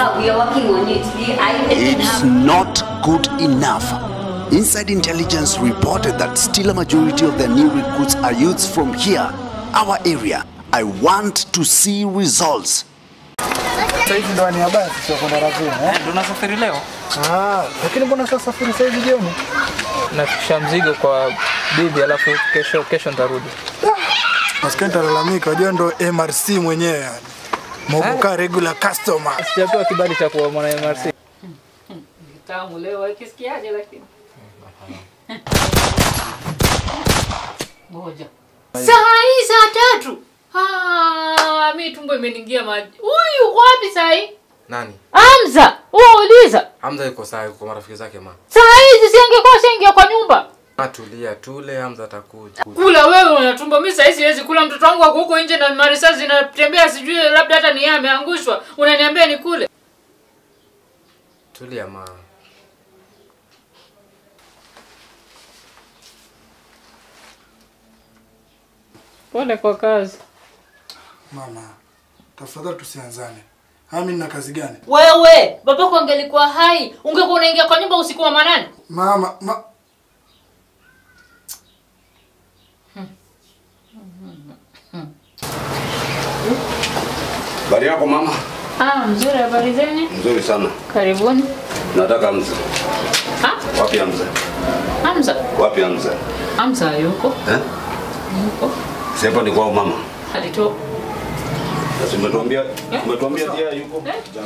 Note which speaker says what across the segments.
Speaker 1: Yeah, we are working on it.
Speaker 2: It's not good enough. Inside Intelligence reported that still a majority of the new recruits are youths from here, our area. I want to see results.
Speaker 3: Saizi ndo ni habari sio kwenda razini
Speaker 4: Ndio nasafiri leo.
Speaker 3: Lakini mbona sasa safari saizi jioni?
Speaker 4: Nafikisha mzigo kwa bibi alafu kesho nitarudi.
Speaker 3: Maskani talalamika, unajua ndo MRC mwenyewe yani. Mobuka regular customer.
Speaker 4: Sijapewa kibali cha kuwa mwana MRC.
Speaker 5: Tamu leo ikisikiaje lakini. Ngoja. Saa 3. Mimi tumbo imeniingia maji. Huyu uko wapi sasa hii?
Speaker 6: Nani?
Speaker 5: Hamza. Uliza.
Speaker 6: Hamza yuko sawa, yuko marafiki zake ma.
Speaker 5: Saa hizi siangekuwa kwa nyumba.
Speaker 6: Tulia, tule Hamza atakuja.
Speaker 5: Kula wewe unatumba, mimi sasa siwezi kula, mtoto wangu wako huko nje na marisasi zinatembea sijui labda hata ni yeye ameangushwa. Unaniambia ni kule?
Speaker 6: Tulia ma.
Speaker 5: Pole kwa kazi.
Speaker 3: Mama, tafadhali tusianzane. Mimi nina kazi gani?
Speaker 5: Wewe, babako angelikuwa hai, ungekuwa unaingia kwa nyumba usiku wa manane?
Speaker 3: Mama,
Speaker 7: Habari yako mama?
Speaker 5: Mzuri, habari zenu?
Speaker 7: Nzuri sana.
Speaker 5: Karibuni.
Speaker 7: Nataka Hamza. Wapi Hamza?
Speaker 5: Hamza?
Speaker 7: Wapi Hamza?
Speaker 5: Hamza yuko. Yuko.
Speaker 7: Sasa ni kwao mama.
Speaker 5: Alitoka.
Speaker 7: Umetuambia pia yuko.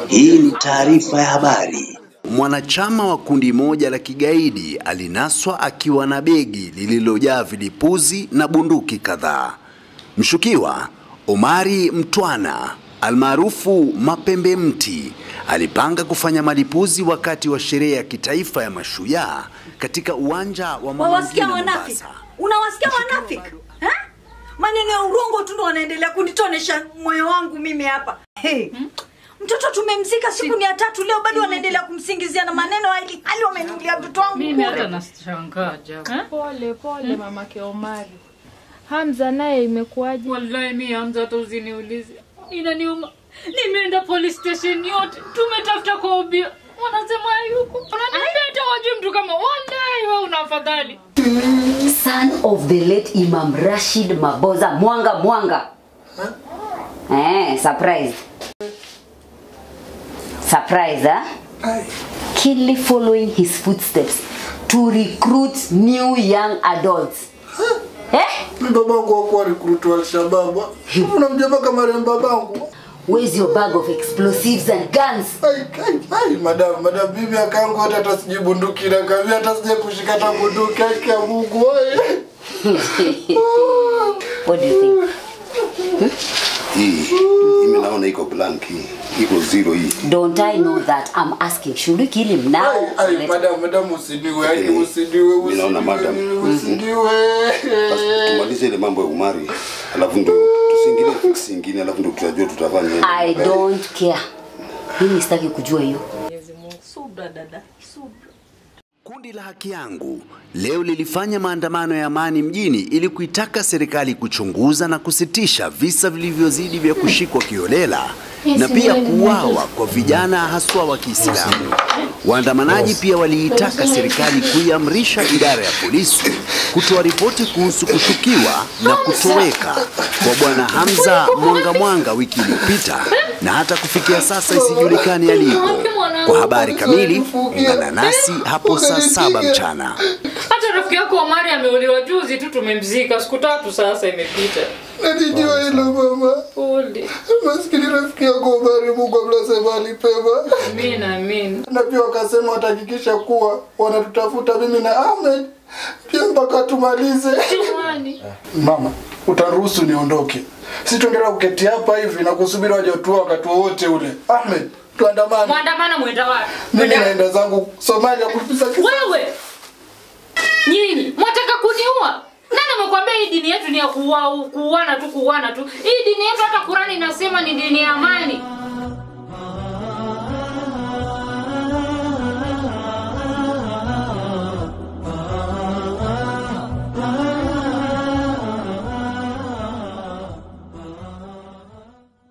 Speaker 2: Hii ni taarifa ya habari. Mwanachama wa kundi moja la kigaidi alinaswa akiwa na begi lililojaa vilipuzi na bunduki kadhaa. Mshukiwa Omari Mtwana almaarufu Mapembe Mti alipanga kufanya malipuzi wakati wa sherehe ya kitaifa ya mashujaa katika uwanja wa
Speaker 1: Wawasikia wanafiki? Unawasikia wanafiki? Maneno ya urongo tu ndo wanaendelea kunitonesha moyo wangu mimi hapa. Mtoto tumemzika siku ni ya 3 leo bado wanaendelea kumsingizia na maneno hali wameniulia mtoto wangu.
Speaker 5: Mimi hata nashangaa japo.
Speaker 8: Pole mamake Omari. Hamza naye imekuaje?
Speaker 5: Wallahi mimi Hamza hata usiniulize. Inaniuma. Nimeenda police station yote. Tumetafuta kwa ubia. Wanasema yuko. Wananiambia hata wajui mtu kama wallahi wewe unafadhali.
Speaker 1: Son of the late Imam Rashid Maboza Mwanga. Surprise. Keenly following his footsteps to recruit new young adults.
Speaker 3: Babangu wako recruit wa Al-Shabaab. Unamjua kama babangu?
Speaker 1: Where's your bag of explosives and guns?
Speaker 3: Madam bibi akangu hata sije bunduki na kavia hata sije kushika ta bunduki yake Mungu wewe.
Speaker 1: What do you think?
Speaker 7: Mimi naona iko blank hii. Iko zero hii.
Speaker 1: Don't I know that? I'm asking, should we kill him now?
Speaker 3: Madam usiniwe, usiniwe.
Speaker 7: Mimi naona madam
Speaker 3: usiniwe.
Speaker 7: Tumalize ile mambo ya Umari. Alafu ndo tusiingilie fix nyingine alafu ndo tutajua tutafanya.
Speaker 1: I don't care. Mimi sitaki kujua hiyo.
Speaker 8: Subra dada, subra.
Speaker 2: Kundi la Haki Yangu leo lilifanya maandamano ya amani mjini ili kuitaka serikali kuchunguza na kusitisha visa vilivyozidi vya kushikwa kiolela na pia kuuawa kwa vijana haswa wa Kiislamu. Waandamanaji pia waliitaka serikali kuiamrisha idara ya polisi kutoa ripoti kuhusu kushukiwa na kutoweka kwa bwana Hamza Mwanga wiki iliyopita na hata kufikia sasa isijulikani aliko. Kwa habari kamili, ungana nasi hapo saa 7 mchana.
Speaker 5: Hata rafiki yako Omari ameuliwa juzi tu, tumemzika siku 3 sasa imepita.
Speaker 3: Najijua hilo mama.
Speaker 5: Pole.
Speaker 3: Maskini rafiki yako Omari, Mungu amlasema alipema.
Speaker 5: Amin.
Speaker 3: Na pia wakasema watahakikisha kuwa wanatutafuta mimi na Ahmed pia mpaka tumalize. Mama, utaruhusu niondoke. Si tuendelea kuketi hapa hivi na kusubiri waje watu wakati wote ule. Ahmed, tuandamane.
Speaker 5: Muandamana muenda wapi?
Speaker 3: Mimi naenda zangu Somalia kupisa kisa.
Speaker 5: Wewe. Nyinyi, mwataka kuniua? Nani amekwambia hii dini yetu ni ya kuuana tu? Hii dini yetu hata Qur'ani inasema ni dini ya amani.